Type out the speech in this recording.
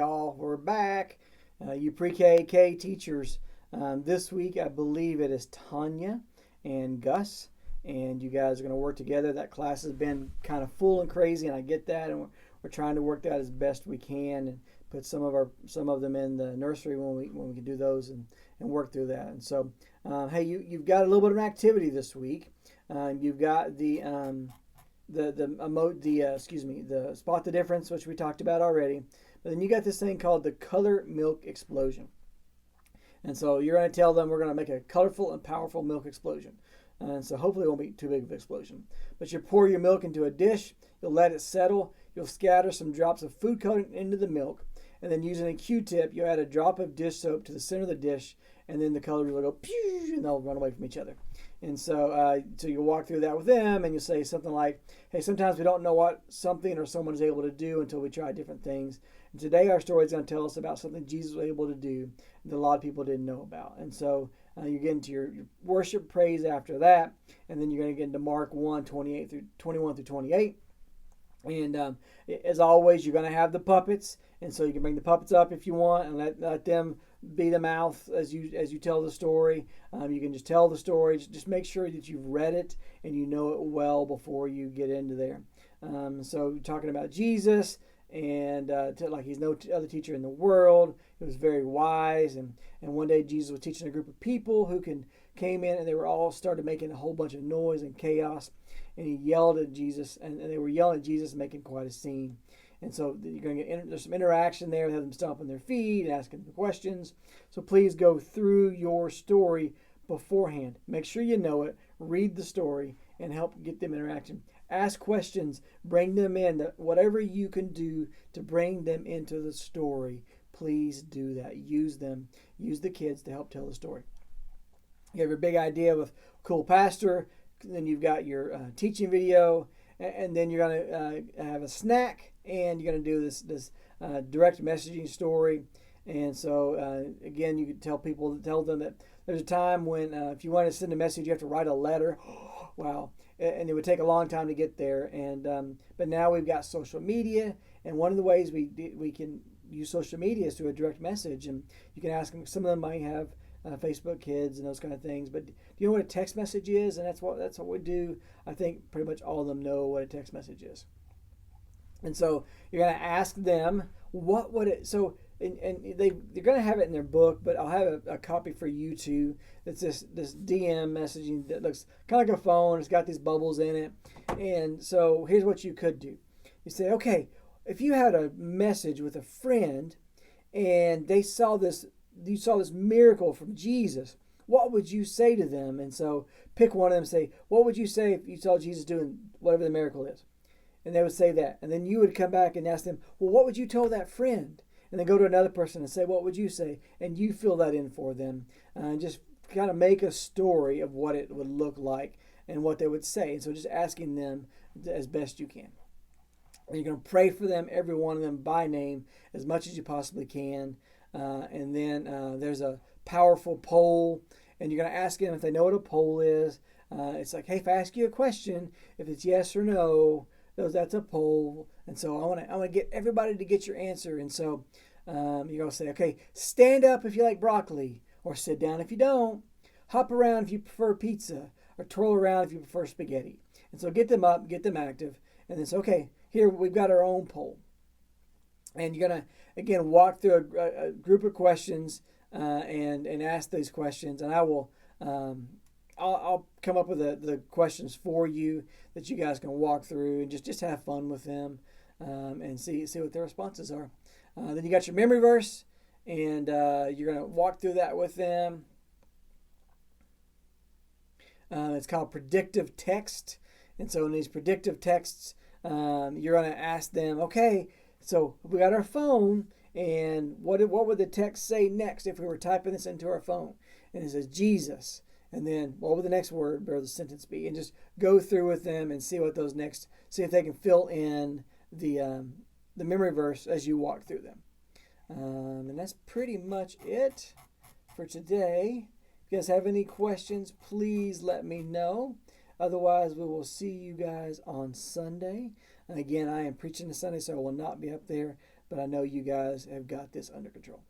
y'all. We're back. You PreK teachers. This week, I believe it is Tanya and Gus, and you guys are going to work together. That class has been kind of full and crazy, and I get that, and we're trying to work that as best we can, and put some of them in the nursery when we can do those and work through that. And so, hey, you've got a little bit of an activity this week. You've got the spot the difference, which we talked about already. But then you got this thing called the color milk explosion. And so you're going to tell them we're going to make a colorful and powerful milk explosion. And so hopefully it won't be too big of an explosion. But you pour your milk into a dish, you'll let it settle, you'll scatter some drops of food coloring into the milk, and then using a Q-tip, you add a drop of dish soap to the center of the dish, and then the colors will go pew, and they'll run away from each other. And so you'll walk through that with them, and you'll say something like, hey, sometimes we don't know what something or someone is able to do until we try different things. And today our story is going to tell us about something Jesus was able to do that a lot of people didn't know about. And so you get into your worship praise after that, and then you're going to get into Mark 1, 21 through 28. And as always, you're going to have the puppets, and so you can bring the puppets up if you want and let them be the mouth as you tell the story. You can just tell the story. Just make sure that you've read it and you know it well before you get into there. So talking about Jesus, and like he's no other teacher in the world. He was very wise, and one day Jesus was teaching a group of people who came in, and they were all started making a whole bunch of noise and chaos, and he yelled at Jesus, and they were yelling at Jesus, making quite a scene. And so you're going to get there's some interaction there, have them stomping their feet and asking them questions. So please go through your story beforehand. Make sure you know it, read the story, and help get them interaction. Ask questions, bring them in. Whatever you can do to bring them into the story, please do that. Use them. Use the kids to help tell the story. You have your big idea of a cool pastor, then you've got your teaching video, and then you're going to have a snack, and you're going to do this direct messaging story. And so again, you could tell them that there's a time when if you want to send a message, you have to write a letter. Wow. And it would take a long time to get there. And but now we've do social media, and one of the ways we can use social media is through a direct message. And you can ask them. Some of them might have Facebook Kids and those kind of things. But do you know what a text message is? And that's what we do. I think pretty much all of them know what a text message is. And so you're going to ask them what would it. So and they're going to have it in their book, but I'll have a copy for you too. It's this DM messaging that looks kind of like a phone. It's got these bubbles in it. And so here's what you could do. You say, okay, if you had a message with a friend and you saw this miracle from Jesus, what would you say to them? And so pick one of them and say, what would you say if you saw Jesus doing whatever the miracle is? And they would say that. And then you would come back and ask them, well, what would you tell that friend? And then go to another person and say, what would you say? And you fill that in for them. And just kind of make a story of what it would look like and what they would say. And so just asking them as best you can. And you're going to pray for them, every one of them by name, as much as you possibly can. And then there's a powerful poll. And you're going to ask them if they know what a poll is. It's like, hey, if I ask you a question, if it's yes or no, that's a poll. And so I want to get everybody to get your answer. And so you're going to say, okay, stand up if you like broccoli, or sit down if you don't. Hop around if you prefer pizza, or twirl around if you prefer spaghetti. And so get them up, get them active. And then say, okay, here we've got our own poll. And you're going to, again, walk through a group of questions and ask these questions. And I will... I'll come up with the questions for you that you guys can walk through and just have fun with them and see what their responses are. Then you got your memory verse, and you're going to walk through that with them. It's called predictive text. And so in these predictive texts, you're going to ask them, okay, so we got our phone, and what would the text say next if we were typing this into our phone? And it says Jesus. And then what would the next word or the sentence be? And just go through with them and see what those next, see if they can fill in the memory verse as you walk through them. And that's pretty much it for today. If you guys have any questions, please let me know. Otherwise, we will see you guys on Sunday. And again, I am preaching this Sunday, so I will not be up there. but I know you guys have got this under control.